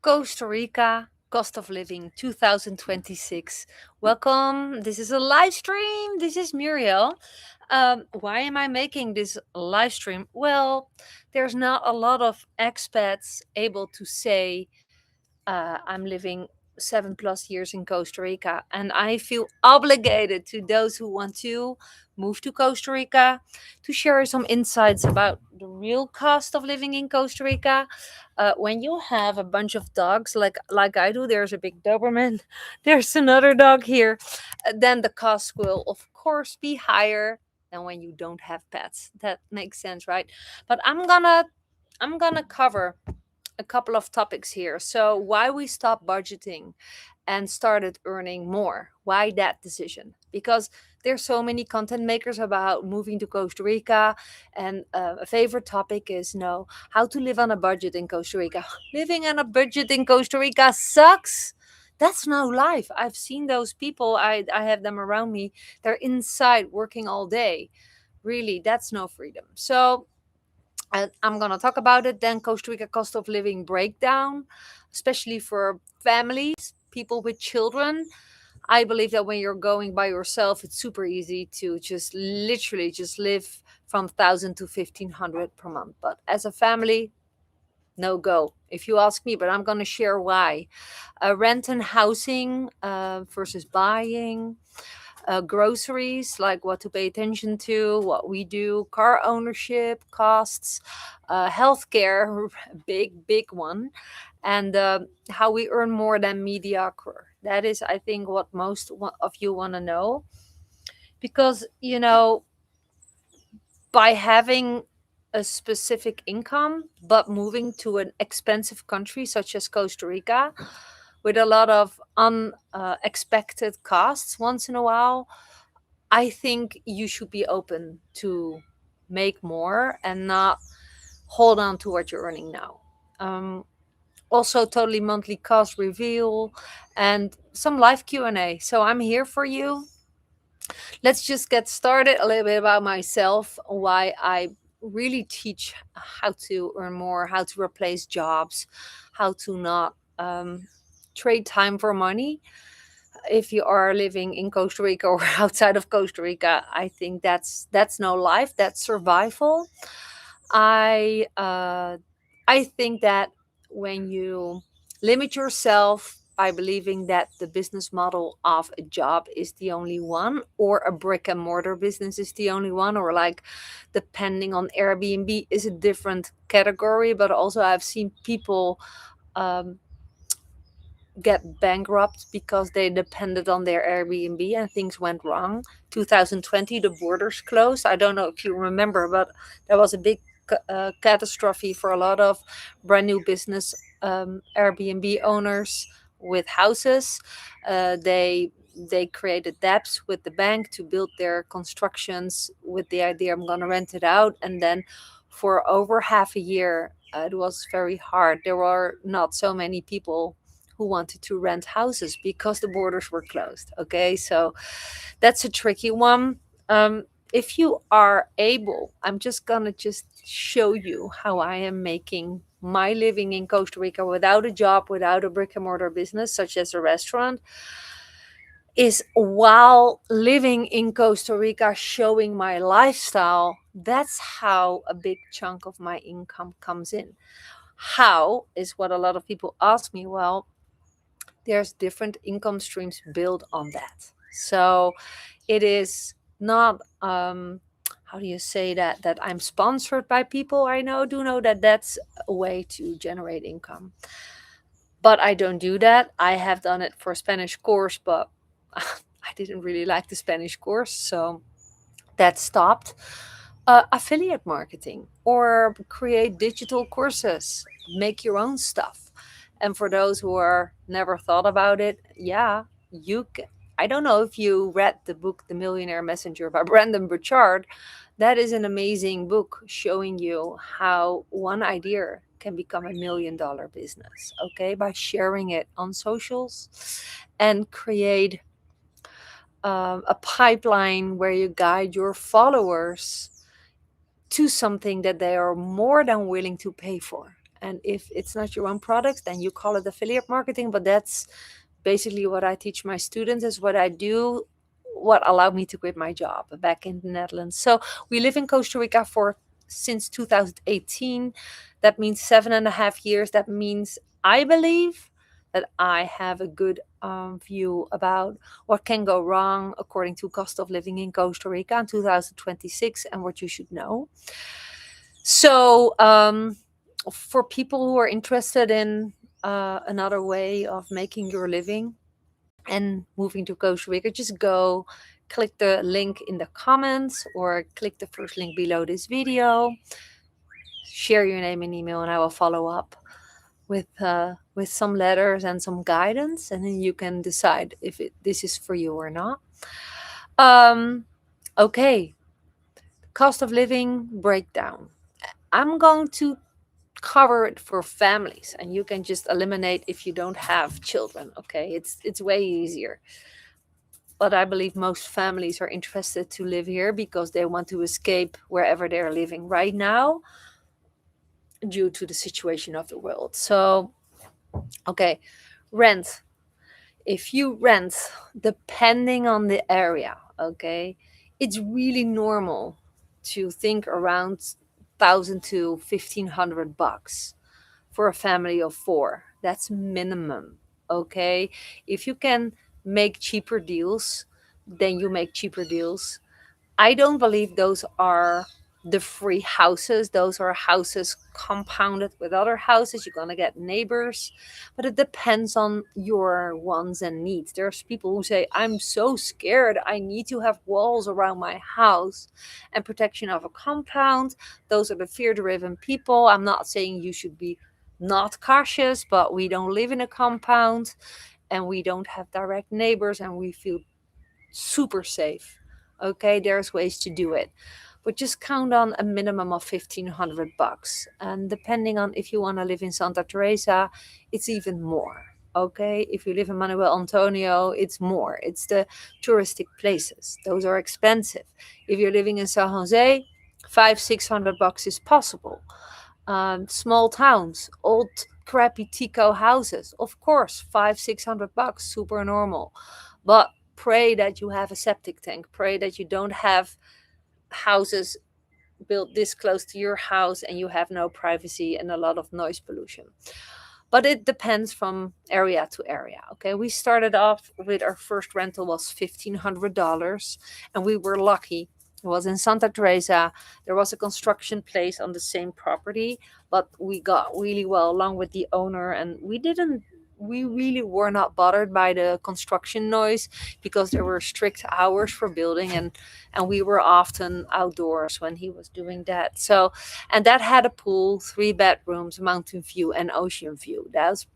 Costa Rica Cost of Living 2026. Welcome. This is a live stream. This is Muriel. Why am I making this live stream? Well, there's not a lot of expats able to say I'm living 7+ years in Costa Rica, and I feel obligated to those who want to move to Costa Rica to share some insights about the real cost of living in Costa Rica. When you have a bunch of dogs, like I do, there's a big Doberman, there's another dog here, then the cost will of course be higher than when you don't have pets. That makes sense, right? But I'm gonna cover a couple of topics here. So, why we stopped budgeting and started earning more? Why that decision? Because there's so many content makers about moving to Costa Rica, and a favorite topic is how to live on a budget in Costa Rica. Living on a budget in Costa Rica sucks. That's no life. I've seen those people. I have them around me. They're inside working all day. Really, that's no freedom. So and I'm going to talk about it. Then Costa Rica cost of living breakdown, especially for families, people with children. I believe that when you're going by yourself, it's super easy to just literally just live from 1,000 to 1,500 per month. But as a family, no go, if you ask me. But I'm going to share why. Rent and housing versus buying, groceries, like what to pay attention to, what we do, car ownership, costs, healthcare, big one, and how we earn more than mediocre. That is, I think, what of you want to know. Because, by having a specific income, but moving to an expensive country such as Costa Rica, with a lot of unexpected costs once in a while, I think you should be open to make more and not hold on to what you're earning now. Um, Also, totally monthly cost reveal and some live Q&A. So I'm here for you. Let's just get started. A little bit about myself, why I really teach how to earn more, how to replace jobs, how to not trade time for money. If you are living in Costa Rica or outside of Costa Rica, I think that's no life, that's survival. I uh, I think that when you limit yourself by believing that the business model of a job is the only one, or a brick and mortar business is the only one, or like depending on Airbnb is a different category. But also, I've seen people um, get bankrupt because they depended on their Airbnb and things went wrong. 2020, the borders closed. I don't know if you remember, but there was a big catastrophe for a lot of brand new business Airbnb owners with houses. They created debts with the bank to build their constructions with the idea, I'm going to rent it out. And then for over half a year, it was very hard. There were not so many people who wanted to rent houses because the borders were closed. Okay, so that's a tricky one. If you are able, I'm just gonna just show you how I am making my living in Costa Rica without a job, without a brick and mortar business such as a restaurant, is while living in Costa Rica, showing my lifestyle. That's how a big chunk of my income comes in. How is what a lot of people ask me. Well, there's different income streams built on that. So it is not how do you say that I'm sponsored by people. I do know that that's a way to generate income, but I don't do that. I have done it for Spanish course, but I didn't really like the Spanish course, so that stopped. Affiliate marketing, or create digital courses, make your own stuff. And for those who are never thought about it, yeah, you can. I don't know if you read the book The Millionaire Messenger by Brandon Burchard. That is an amazing book showing you how one idea can become $1 million business, okay, by sharing it on socials and create a pipeline where you guide your followers to something that they are more than willing to pay for. And if it's not your own product, then you call it affiliate marketing. But that's basically what I teach my students, is what I do, what allowed me to quit my job back in the Netherlands. So we live in Costa Rica for since 2018. That means 7.5 years. That means I believe that I have a good view about what can go wrong according to cost of living in Costa Rica in 2026 and what you should know. So for people who are interested in another way of making your living and moving to Costa Rica, just go click the link in the comments or click the first link below this video. Share your name and email, and I will follow up with some letters and some guidance, and then you can decide if this is for you or not. Okay, cost of living breakdown. I'm going to cover it for families, and you can just eliminate if you don't have children. Okay, it's way easier. But I believe most families are interested to live here because they want to escape wherever they're living right now due to the situation of the world. So, okay, rent. If you rent, depending on the area, okay, it's really normal to think around 1,000 to 1,500 bucks for a family of four. That's minimum. Okay. If you can make cheaper deals, then you make cheaper deals. I don't believe those are the free houses. Those are houses compounded with other houses. You're going to get neighbors, but it depends on your wants and needs. There's people who say, I'm so scared. I need to have walls around my house and protection of a compound. Those are the fear driven people. I'm not saying you should be not cautious, but we don't live in a compound and we don't have direct neighbors and we feel super safe. Okay, there's ways to do it, but just count on a minimum of 1,500 bucks. And depending on if you want to live in Santa Teresa, it's even more. Okay, if you live in Manuel Antonio, it's more. It's the touristic places, those are expensive. If you're living in San Jose, 500-600 bucks is possible. Small towns, old crappy Tico houses, of course, 500-600 bucks, super normal. But pray that you have a septic tank. Pray that you don't have houses built this close to your house and you have no privacy and a lot of noise pollution. But it depends from area to area. Okay, we started off with our first rental was $1,500, and we were lucky. It was in Santa Teresa. There was a construction place on the same property, but we got really well along with the owner, and we really were not bothered by the construction noise because there were strict hours for building, and we were often outdoors when he was doing that. So, and that had a pool, 3 bedrooms, mountain view and ocean view. That's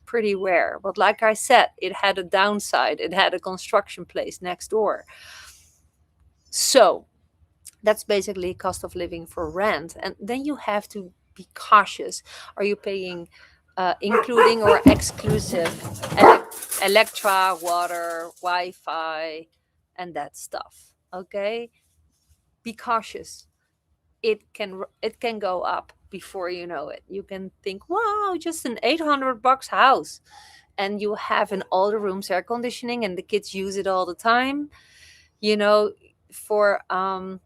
pretty rare. But like I said, it had a downside. It had a construction place next door. So that's basically cost of living for rent. And then you have to be cautious. Are you paying including or exclusive electra, water, Wi-Fi, and that stuff? Okay, be cautious. It can go up before you know it. You can think, wow, just an 800 bucks house, and you have in all the rooms air conditioning, and the kids use it all the time. You know, for a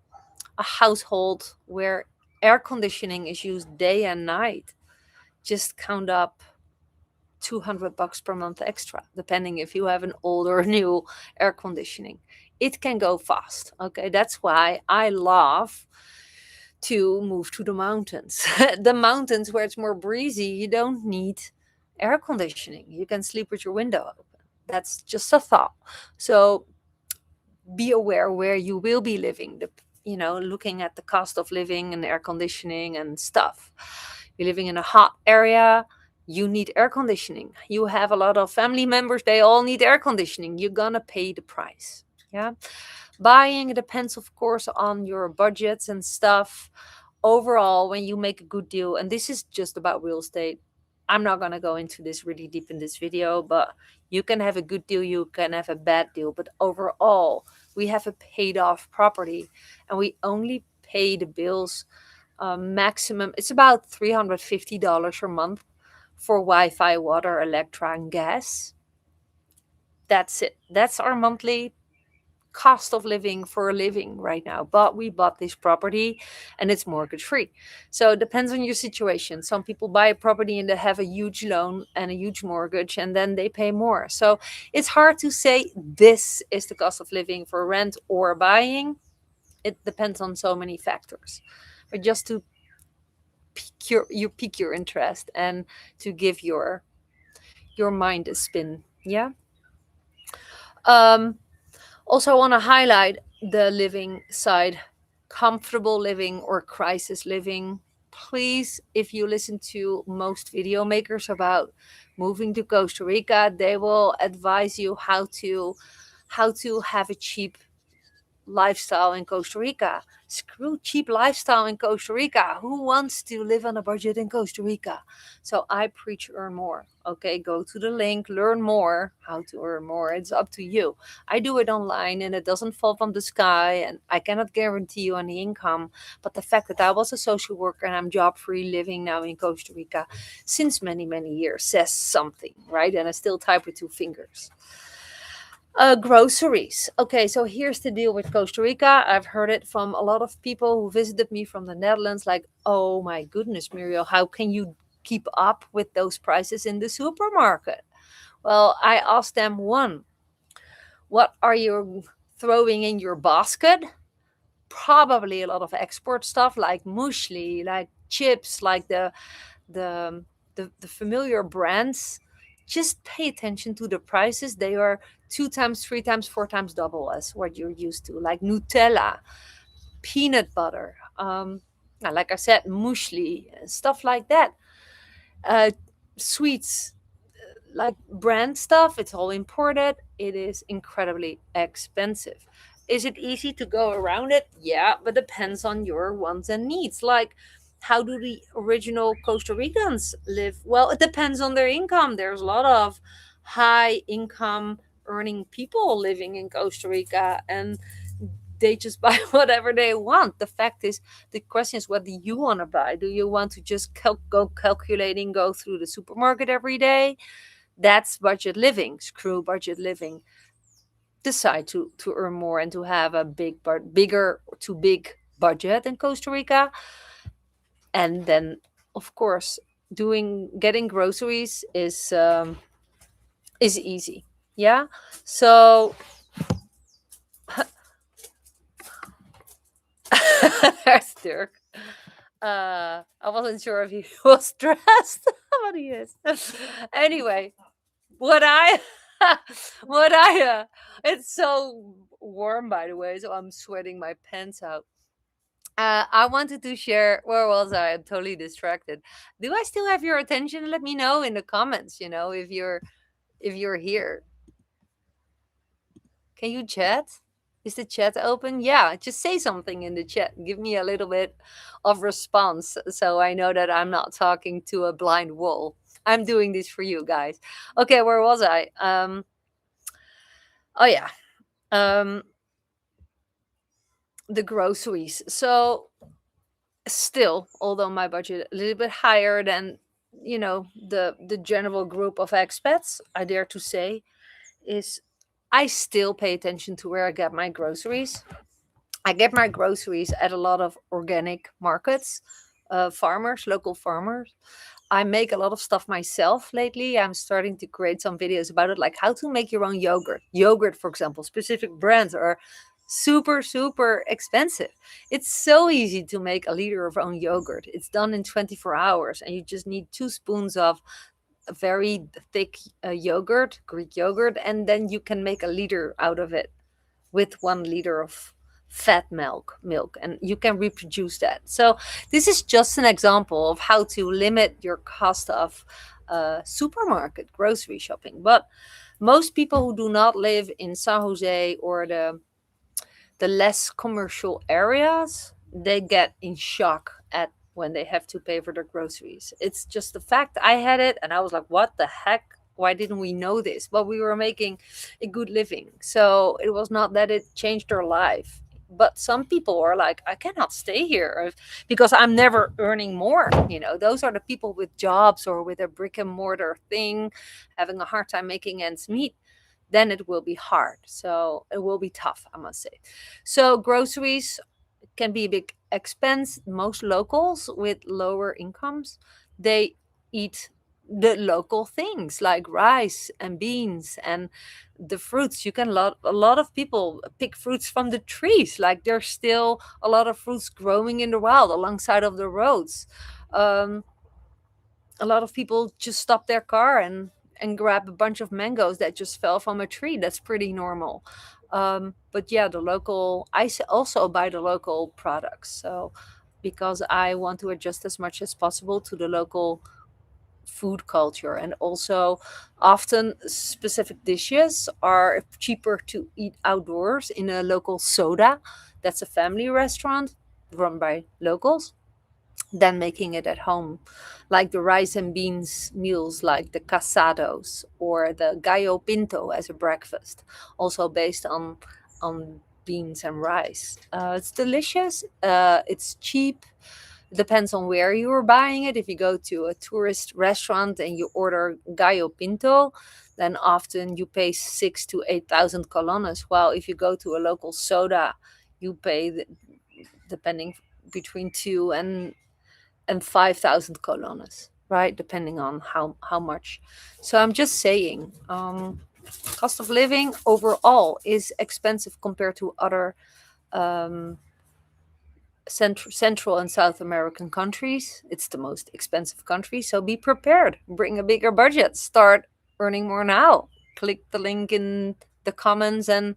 household where air conditioning is used day and night, just count up 200 bucks per month extra, depending if you have an old or new air conditioning. It can go fast. Okay, that's why I love to move to the mountains. The mountains where it's more breezy, you don't need air conditioning. You can sleep with your window open. That's just a thought. So be aware where you will be living. Looking at the cost of living and air conditioning and stuff. You're living in a hot area, you need air conditioning. You have a lot of family members, they all need air conditioning. You're gonna pay the price. Yeah. Buying, it depends, of course, on your budgets and stuff. Overall, when you make a good deal, and this is just about real estate, I'm not going to go into this really deep in this video, but you can have a good deal, you can have a bad deal. But overall, we have a paid off property and we only pay the bills Maximum, it's about $350 a month for Wi-Fi, water, electra, and gas. That's it. That's our monthly cost of living for a living right now. But we bought this property and it's mortgage free. So it depends on your situation. Some people buy a property and they have a huge loan and a huge mortgage and then they pay more. So it's hard to say this is the cost of living for rent or buying. It depends on so many factors. But just to pique your interest and to give your mind a spin. Yeah. Um Also, I want to highlight the living side, comfortable living or crisis living. Please, if you listen to most video makers about moving to Costa Rica, they will advise you how to have a cheap lifestyle in Costa Rica. Screw cheap lifestyle in Costa Rica. Who wants to live on a budget in Costa Rica? So I preach earn more. Okay, go to the link, learn more how to earn more. It's up to you. I do it online and it doesn't fall from the sky and I cannot guarantee you any income. But the fact that I was a social worker and I'm job free living now in Costa Rica since many, many years says something, right? And I still type with two fingers. Groceries. Okay, so here's the deal with Costa Rica. I've heard it from a lot of people who visited me from the Netherlands like, oh my goodness, Muriel, how can you keep up with those prices in the supermarket? Well, I asked them one, what are you throwing in your basket? Probably a lot of export stuff like muesli, like chips, like the the familiar brands. Just pay attention to the prices. They are two times, three times, four times double as what you're used to, like Nutella, peanut butter, like I said, muesli, stuff like that. uh, Sweets, like brand stuff, it's all imported. It is incredibly expensive. Is it easy to go around it? Yeah, but depends on your wants and needs. Like, how do the original Costa Ricans live? Well, it depends on their income. There's a lot of high income earning people living in Costa Rica and they just buy whatever they want. The fact is, the question is, what do you want to buy? Do you want to just go calculating, go through the supermarket every day? That's budget living. Screw budget living. Decide to earn more and to have a bigger to big budget in Costa Rica, and then of course doing getting groceries is easy. Yeah. So there's Dirk. I wasn't sure if he was dressed, but he is. Anyway, what I what I it's so warm, by the way, so I'm sweating my pants out. I wanted to share. Where was I? I'm totally distracted. Do I still have your attention? Let me know in the comments. If you're here. Can you chat? Is the chat open? Yeah, just say something in the chat. Give me a little bit of response so I know that I'm not talking to a blind wall. I'm doing this for you guys. Okay, where was I? Oh yeah. Um the groceries. So still, although my budget a little bit higher than the general group of expats, I dare to say, is I still pay attention to where I get my groceries. I get my groceries at a lot of organic markets, farmers, local farmers. I make a lot of stuff myself lately. I'm starting to create some videos about it, like how to make your own yogurt. Yogurt, for example, specific brands are super, super expensive. It's so easy to make a liter of own yogurt. It's done in 24 hours, and you just need 2 spoons of a very thick yogurt, Greek yogurt, and then you can make a liter out of it with 1 liter of fat milk, and you can reproduce that. So this is just an example of how to limit your cost of supermarket grocery shopping. But most people who do not live in San Jose or the less commercial areas, they get in shock at when they have to pay for their groceries. It's just the fact. I had it and I was like, what the heck? Why didn't we know this? But we were making a good living. So it was not that it changed our life. But some people are like, I cannot stay here because I'm never earning more. Those are the people with jobs or with a brick and mortar thing, having a hard time making ends meet. Then it will be hard. So it will be tough, I must say. So groceries can be a big expense. Most locals with lower incomes, they eat the local things like rice and beans and the fruits. You can a lot of people pick fruits from the trees. Like there's still a lot of fruits growing in the wild alongside of the roads. Um, a lot of people just stop their car and grab a bunch of mangoes that just fell from a tree. That's pretty normal. But yeah, also buy the local products. So because I want to adjust as much as possible to the local food culture, and also often specific dishes are cheaper to eat outdoors in a local soda, that's a family restaurant run by locals, than making it at home, like the rice and beans meals like the casados or the gallo pinto as a breakfast, also based on beans and rice. It's delicious, it's cheap. Depends on where you are buying it. If you go to a tourist restaurant and you order gallo pinto, then often you pay 6 to 8 thousand colones, while if you go to a local soda, you pay depending between 2 and 5,000 colones, right? Depending on how much. So I'm just saying, cost of living overall is expensive compared to other um, Central and South American countries. It's the most expensive country, so be prepared. Bring a bigger budget. Start earning more now. Click the link in the comments and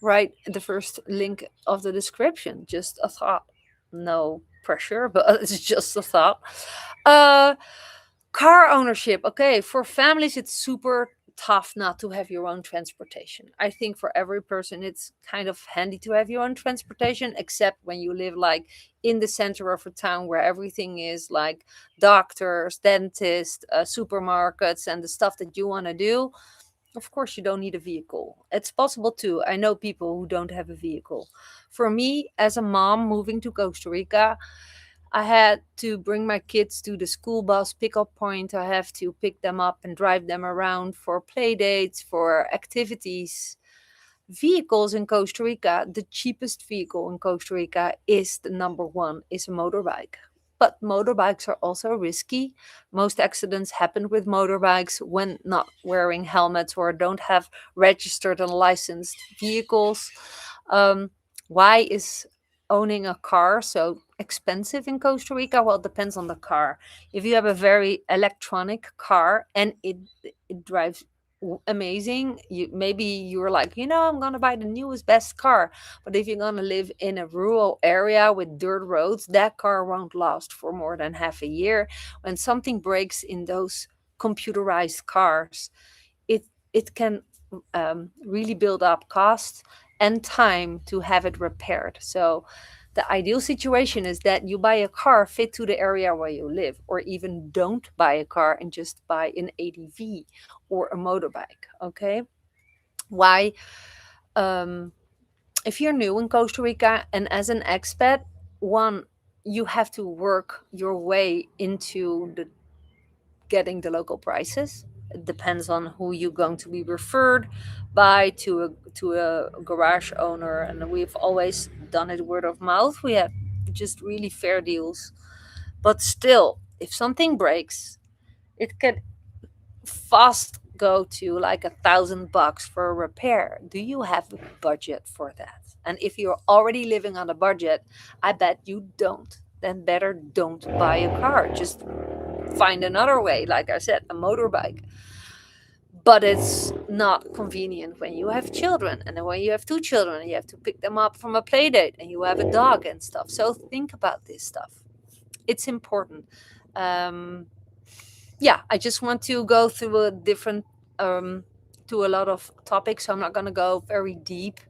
write the first link of the description. Just a thought. No pressure, but it's just a thought. Uh, Car ownership. Okay, for families, it's super tough not to have your own transportation. I think for every person, it's kind of handy to have your own transportation, except when you live like in the center of a town where everything is like doctors, dentists, supermarkets, and the stuff that you want to do. Of course, you don't need a vehicle. It's possible too. I know people who don't have a vehicle. For me, as a mom moving to Costa Rica, I had to bring my kids to the school bus pickup point. I have to pick them up and drive them around for play dates, for activities. Vehicles in Costa Rica, the cheapest vehicle in Costa Rica is the number one, is a motorbike. But motorbikes are also risky. Most accidents happen with motorbikes when not wearing helmets or don't have registered and licensed vehicles. Um, why is owning a car so expensive in Costa Rica? Well, it depends on the car. If you have a very electronic car and it drives amazing, maybe you're like, I'm gonna buy the newest best car. But if you're gonna live in a rural area with dirt roads, that car won't last for more than half a year. When something breaks in those computerized cars, it can really build up cost and time to have it repaired. So the ideal situation is that you buy a car fit to the area where you live, or even don't buy a car and just buy an ADV or a motorbike. Okay. Why? Um, if you're new in Costa Rica and as an expat, one, you have to work your way into getting the local prices. It depends on who you're going to be referred by to a garage owner, and we've always done it word of mouth. We have just really fair deals, but still, if something breaks, it can fast go to like $1,000 for a repair. Do you have a budget for that? And if you're already living on a budget, I bet you don't. Then better don't buy a car. Just find another way, like I said, a motorbike. But it's not convenient when you have children, and then when you have two children, you have to pick them up from a play date, and you have a dog and stuff. So think about this stuff. It's important. Um, yeah, I just want to go through a different to a lot of topics. So I'm not going to go very deep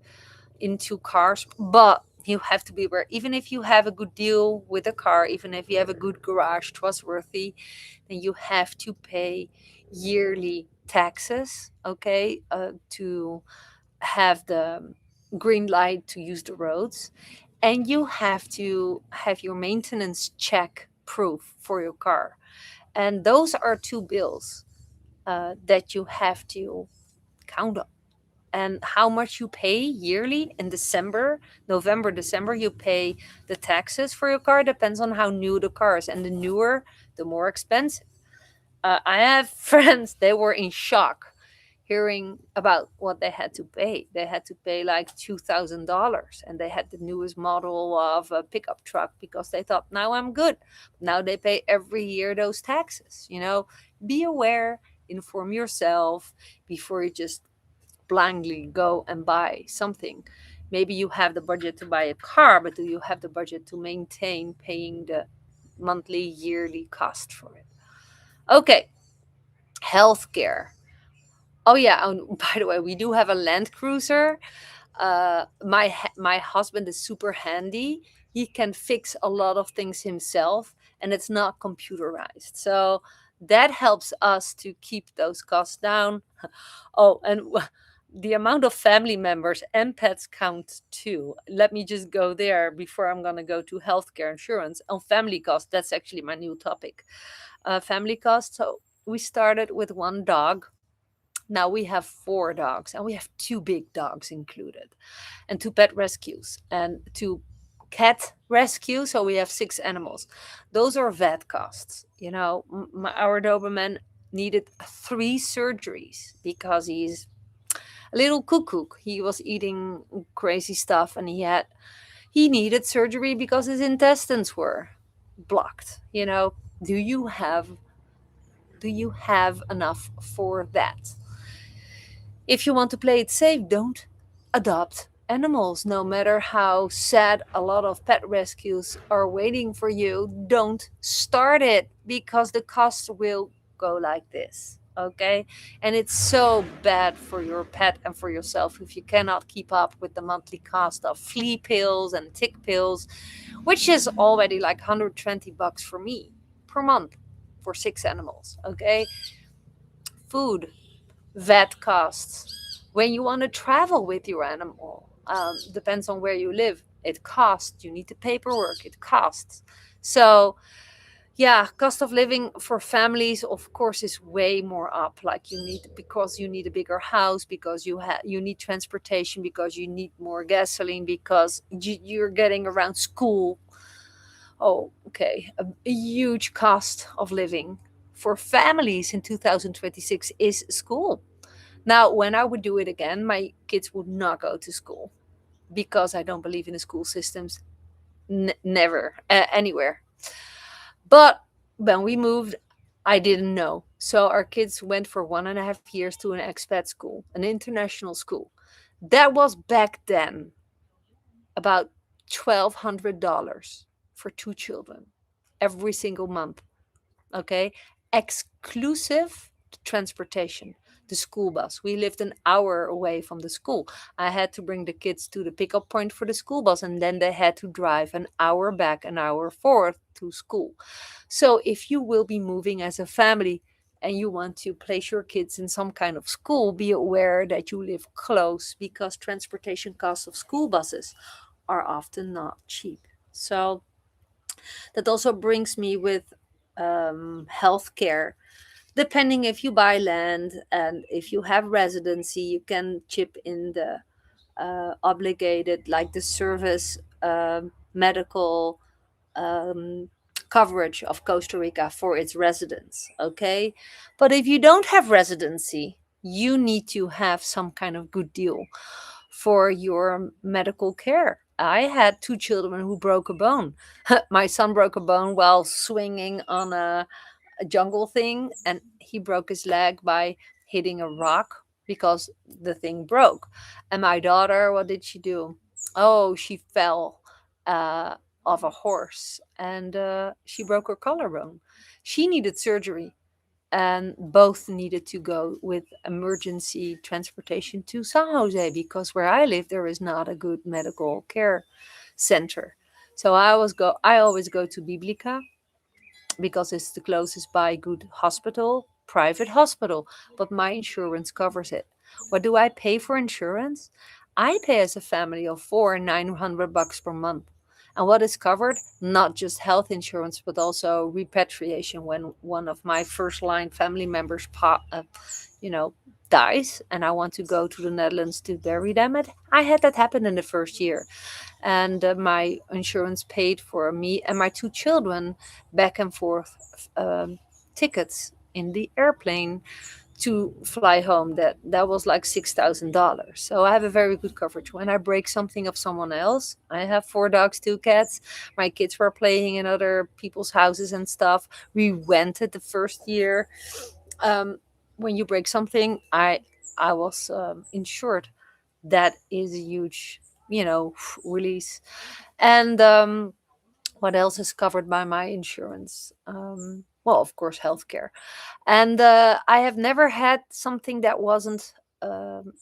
into cars, but you have to be aware. Even if you have a good deal with a car, even if you have a good garage, trustworthy, then you have to pay yearly taxes. Okay, to have green light to use the roads, and you have to have your maintenance check proof for your car. And those are two bills that you have to count on. And how much you pay yearly in December, November, December, you pay the taxes for your car depends on how new the car is. And the newer, the more expensive. I have friends, they were in shock hearing about what they had to pay. They had to pay like $2,000, and they had the newest model of a pickup truck because they thought, now I'm good. Now they pay every year those taxes. Be aware, inform yourself before you just blindly go and buy something. Maybe you have the budget to buy a car, but do you have the budget to maintain paying the monthly, yearly cost for it? Okay, healthcare. Oh yeah, by the way, we do have a Land Cruiser. My husband is super handy. He can fix a lot of things himself, and it's not computerized. So that helps us to keep those costs down. Oh, and the amount of family members and pets counts too. Let me just go there before I'm going to go to healthcare insurance. On family costs, that's actually my new topic. Family costs. So we started with one dog. Now we have four dogs, and we have two big dogs included, and two pet rescues, and two cat rescues. So we have six animals. Those are vet costs. Our Doberman needed three surgeries because he's a little cuckoo. He was eating crazy stuff, and he needed surgery because his intestines were blocked. Do you have do you have enough for that? If you want to play it safe, don't adopt animals. No matter how sad a lot of pet rescues are waiting for you, don't start it because the cost will go like this. Okay? And it's so bad for your pet and for yourself if you cannot keep up with the monthly cost of flea pills and tick pills, which is already like 120 bucks for me per month for six animals. Okay? Food, vet costs. When you want to travel with your animal, depends on where you live. It costs. You need the paperwork. It costs. So yeah, cost of living for families, of course, is way more up. Like because you need a bigger house, because you need transportation, because you need more gasoline, because you're getting around school. Oh, okay, a huge cost of living for families in 2026 is school. Now, when I would do it again, my kids would not go to school because I don't believe in the school systems, never, anywhere. But when we moved, I didn't know. So our kids went for 1.5 years to an expat school, an international school. That was back then about $1,200 for two children every single month. Okay, exclusive transportation, the school bus. We lived an hour away from the school. I had to bring the kids to the pickup point for the school bus, and then they had to drive an hour back, an hour forth to school. So if you will be moving as a family and you want to place your kids in some kind of school, be aware that you live close because transportation costs of school buses are often not cheap. So that also brings me with healthcare. Depending if you buy land and if you have residency, you can chip in the obligated, like the service medical um, coverage of Costa Rica for its residents. Okay. But if you don't have residency, you need to have some kind of good deal for your medical care. I had two children who broke a bone. My son broke a bone while swinging on a jungle thing, and he broke his leg by hitting a rock because the thing broke. And my daughter, what did she do? Oh, she fell off a horse, and she broke her collarbone. She needed surgery, and both needed to go with emergency transportation to San Jose because where I live there is not a good medical care center. So I always go to Biblica because it's the closest by good hospital, private hospital, but my insurance covers it. What do I pay for insurance? I pay as a family of four, $900 per month. And what is covered? Not just health insurance, but also repatriation when one of my first line family members, you know, dies, and I want to go to the Netherlands to bury them. I had that happen in the first year, and my insurance paid for me and my two children back and forth tickets in the airplane to fly home. That was like $6,000. So I have a very good coverage. When I break something of someone else, I have four dogs, two cats. My kids were playing in other people's houses and stuff. We rented the first year. Um, when you break something, I was insured. That is a huge, release. And what else is covered by my insurance? Well, of course, healthcare. And I have never had something that wasn't um,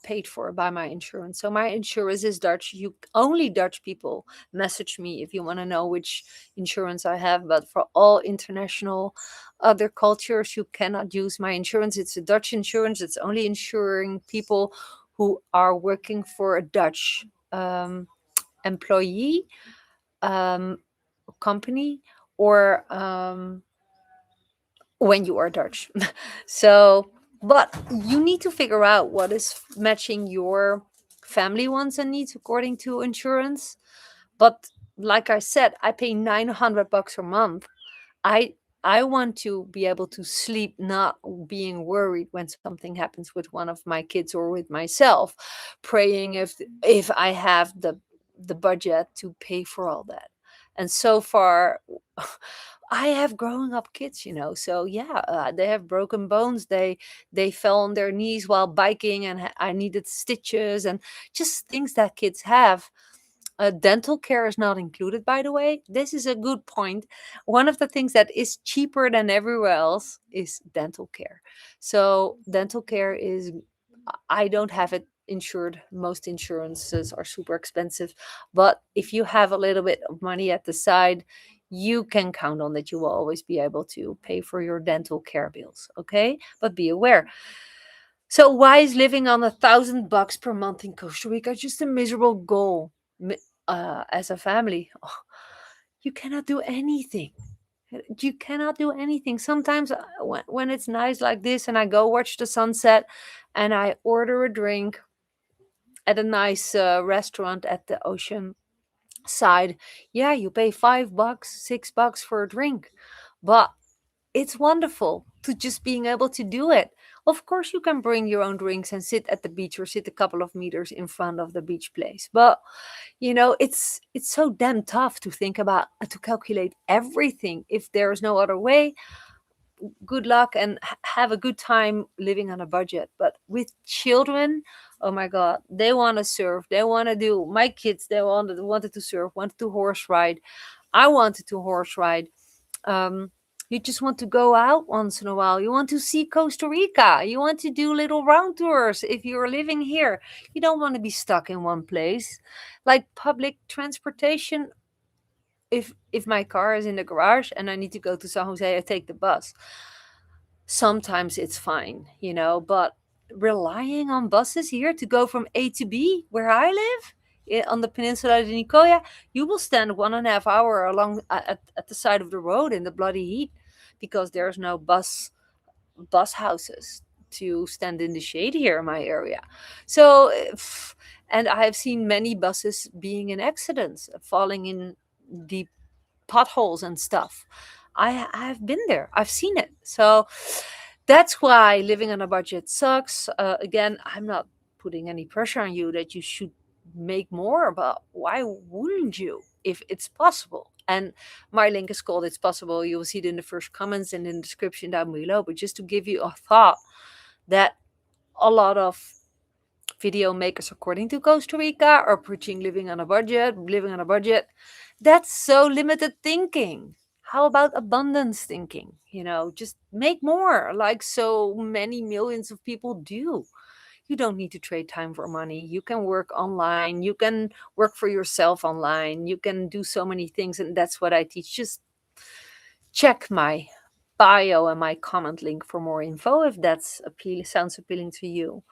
paid for by my insurance. So my insurance is Dutch. You only Dutch people message me if you want to know which insurance I have. But for all international other cultures, you cannot use my insurance. It's a Dutch insurance. It's only insuring people who are working for a Dutch employee um, company, or when you are Dutch. So, but you need to figure out what is matching your family wants and needs according to insurance. But like I said, I pay $900 a month. I I want to be able to sleep not being worried when something happens with one of my kids or with myself, praying if I have the budget to pay for all that. And so far, I have growing up kids, so yeah, they have broken bones. They fell on their knees while biking, and I needed stitches and just things that kids have. Dental care is not included, by the way. This is a good point. One of the things that is cheaper than everywhere else is dental care. So, dental care is, I don't have it insured. Most insurances are super expensive. But if you have a little bit of money at the side, you can count on that you will always be able to pay for your dental care bills. Okay. But be aware. So, why is living on $1,000 per month in Costa Rica just a miserable goal? As a family, you cannot do anything. You cannot do anything. Sometimes when it's nice like this, and I go watch the sunset, and I order a drink at a nice restaurant at the ocean side, yeah, you pay $5, $6 for a drink, but it's wonderful to just being able to do it. Of course, you can bring your own drinks and sit at the beach or sit a couple of meters in front of the beach place. But it's so damn tough to think about, to calculate everything. If there is no other way, good luck and have a good time living on a budget. But with children, oh my god, they want to surf, they want to do, my kids, they wanted to surf, wanted to horse ride. I wanted to horse ride. um, you just want to go out once in a while. You want to see Costa Rica. You want to do little round tours. If you're living here, you don't want to be stuck in one place. Like public transportation, if my car is in the garage and I need to go to San Jose, I take the bus. Sometimes it's fine, but relying on buses here to go from A to B, where I live, on the peninsula of Nicoya, you will stand 1.5 hours along at the side of the road in the bloody heat, because there's no bus houses to stand in the shade here in my area. So, and I have seen many buses being in accidents, falling in deep potholes and stuff. I've been there. I've seen it. So that's why living on a budget sucks. Again, I'm not putting any pressure on you that you should make more, but why wouldn't you if it's possible? And my link is called It's Possible. You'll see it in the first comments and in the description down below. But just to give you a thought, that a lot of video makers according to Costa Rica are preaching living on a budget. That's so limited thinking. How about abundance thinking? Just make more, like so many millions of people do. You don't need to trade time for money. You can work online. You can work for yourself online. You can do so many things. And that's what I teach. Just check my bio and my comment link for more info if sounds appealing to you.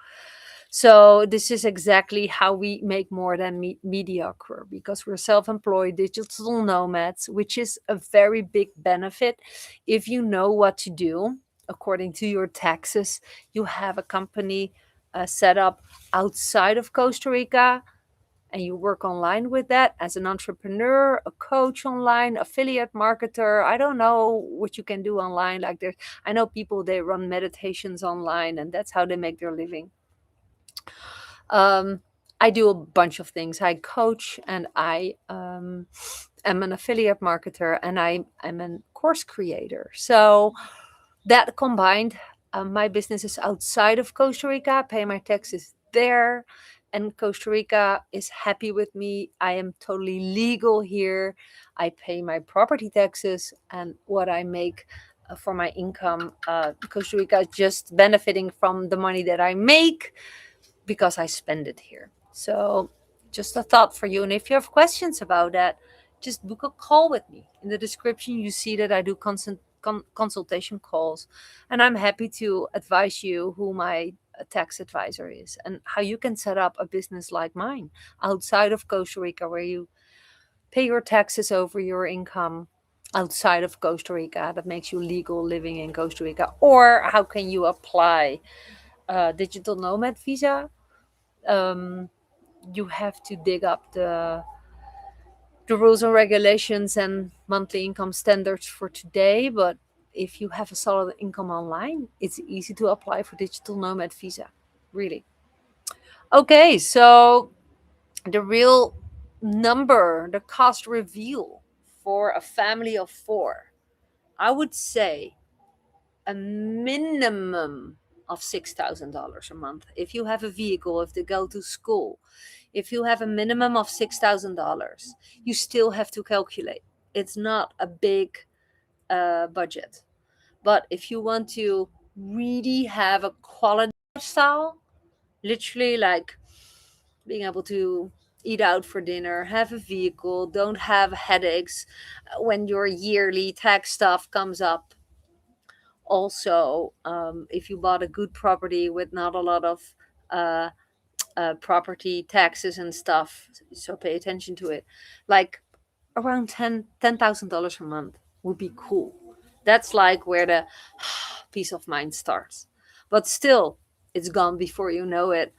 So this is exactly how we make more than mediocre, because we're self-employed digital nomads, which is a very big benefit if you know what to do according to your taxes. You have a company set up outside of Costa Rica, and you work online with that as an entrepreneur, a coach online, affiliate marketer. I don't know what you can do online. Like there's, I know people, they run meditations online, and that's how they make their living. um, I do a bunch of things. I coach, and I am an affiliate marketer, and I'm a course creator. So that combined, my business is outside of Costa Rica. I pay my taxes there, and Costa Rica is happy with me. I am totally legal here. I pay my property taxes, and what I make for my income, Costa Rica is just benefiting from the money that I make because I spend it here. So, just a thought for you. And if you have questions about that, just book a call with me. In the description, you see that I do consultation calls, and I'm happy to advise you who my tax advisor is and how you can set up a business like mine outside of Costa Rica, where you pay your taxes over your income outside of Costa Rica. That makes you legal living in Costa Rica. Or how can you apply a digital nomad visa? um, you have to dig up the rules and regulations and monthly income standards for today. But if you have a solid income online, it's easy to apply for digital nomad visa. Really. Okay, so the real number, the cost reveal for a family of four, I would say a minimum of $6,000 a month. If you have a vehicle, if they go to school, if you have a minimum of $6,000, you still have to calculate. It's not a big budget. But if you want to really have a quality lifestyle, literally like being able to eat out for dinner, have a vehicle, don't have headaches when your yearly tax stuff comes up. Also, if you bought a good property with not a lot of uh, property taxes and stuff, so pay attention to it. Like around $10,000 a month would be cool. That's like where the peace of mind starts. But still, it's gone before you know it.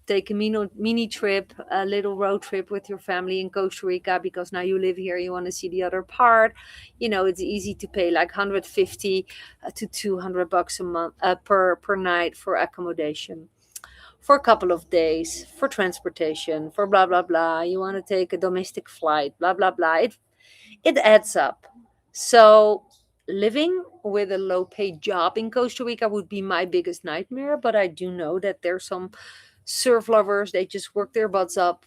Take a mini trip, a little road trip with your family in Costa Rica, because now you live here, you want to see the other part. You know, it's easy to pay like 150 to 200 bucks a month per night for accommodation, for a couple of days, for transportation, for blah blah blah. You want to take a domestic flight, blah blah blah. It adds up. So living with a low paid job in Costa Rica would be my biggest nightmare. But I do know that there's some surf lovers, they just work their butts up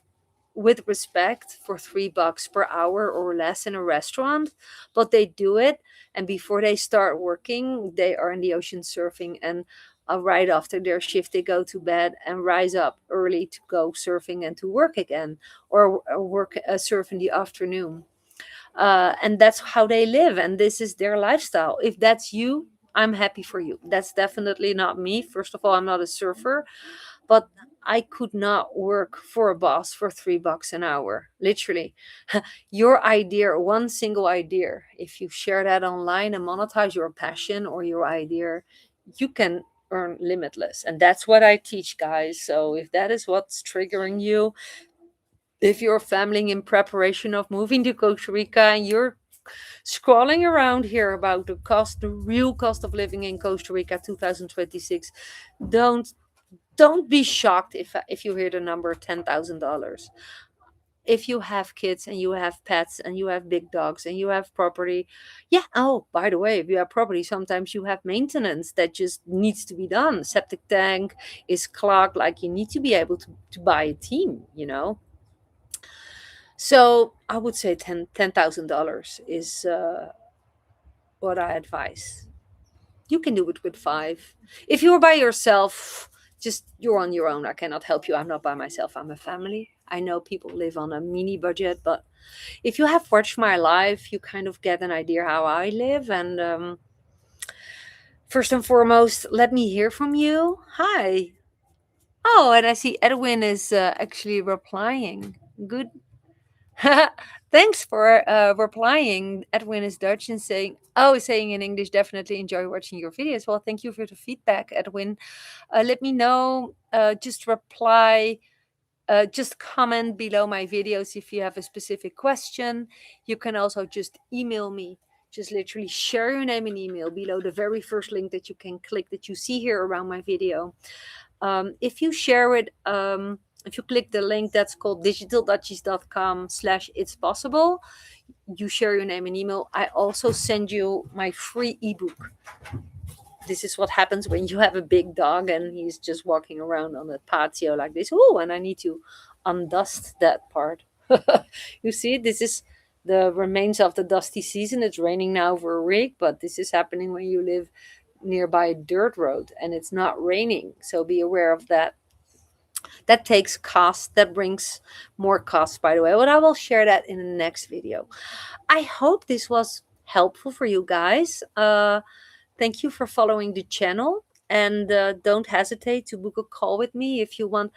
with respect for $3 per hour or less in a restaurant, but they do it. And before they start working, they are in the ocean surfing. And right after their shift, they go to bed and rise up early to go surfing and to work again, or work surf in the afternoon. And that's how they live. And this is their lifestyle. If that's you, I'm happy for you. That's definitely not me. First of all, I'm not a surfer, but I could not work for a boss for $3 an hour. Literally. Your idea, one single idea, if you share that online and monetize your passion or your idea, you can earn limitless. And that's what I teach, guys. So if that is what's triggering you, if you're family in preparation of moving to Costa Rica and you're scrolling around here about the real cost of living in Costa Rica 2026, don't don't be shocked if you hear the number $10,000. If you have kids and you have pets and you have big dogs and you have property, yeah. Oh, by the way, if you have property, sometimes you have maintenance that just needs to be done. Septic tank is clogged. Like, you need to be able to buy a team. So I would say $10,000 is what I advise. You can do it with five. If you're by yourself, just you're on your own. I cannot help you. I'm not by myself. I'm a family. I know people live on a mini budget, but if you have watched my life, you kind of get an idea how I live. And first and foremost, let me hear from you. Hi. Oh, and I see Edwin is actually replying. Good. Thanks for replying. Edwin is Dutch and saying in English, definitely enjoy watching your videos. Well, thank you for the feedback, Edwin. Let me know. Just reply. Just comment below my videos if you have a specific question. You can also just email me. Just literally share your name and email below the very first link that you can click that you see here around my video. If you share it, if you click the link that's called digitaldutchies.com/it's possible, you share your name and email. I also send you my free ebook. This is what happens when you have a big dog and he's just walking around on the patio like this. Oh, and I need to undust that part. You see, this is the remains of the dusty season. It's raining now for a week, but this is happening when you live nearby a dirt road and it's not raining. So be aware of that. That takes cost. That brings more cost, by the way. But I will share that in the next video. I hope this was helpful for you guys. Thank you for following the channel. And don't hesitate to book a call with me if you want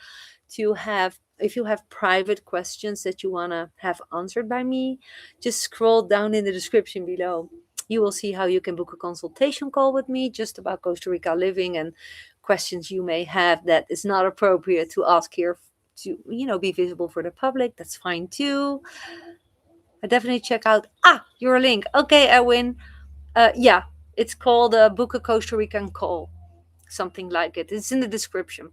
to have if you have private questions that you want to have answered by me. Just scroll down in the description below. You will see how you can book a consultation call with me just about Costa Rica living and questions you may have that is not appropriate to ask here to be visible for the public. That's fine too. I definitely check out your link. Okay, Edwin. Yeah, it's called Book a Costa Rican Call, something like it. It's in the description.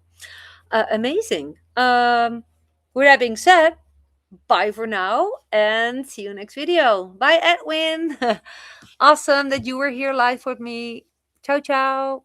Amazing. With that being said, bye for now and see you next video. Bye, Edwin. Awesome that you were here live with me. Ciao, ciao.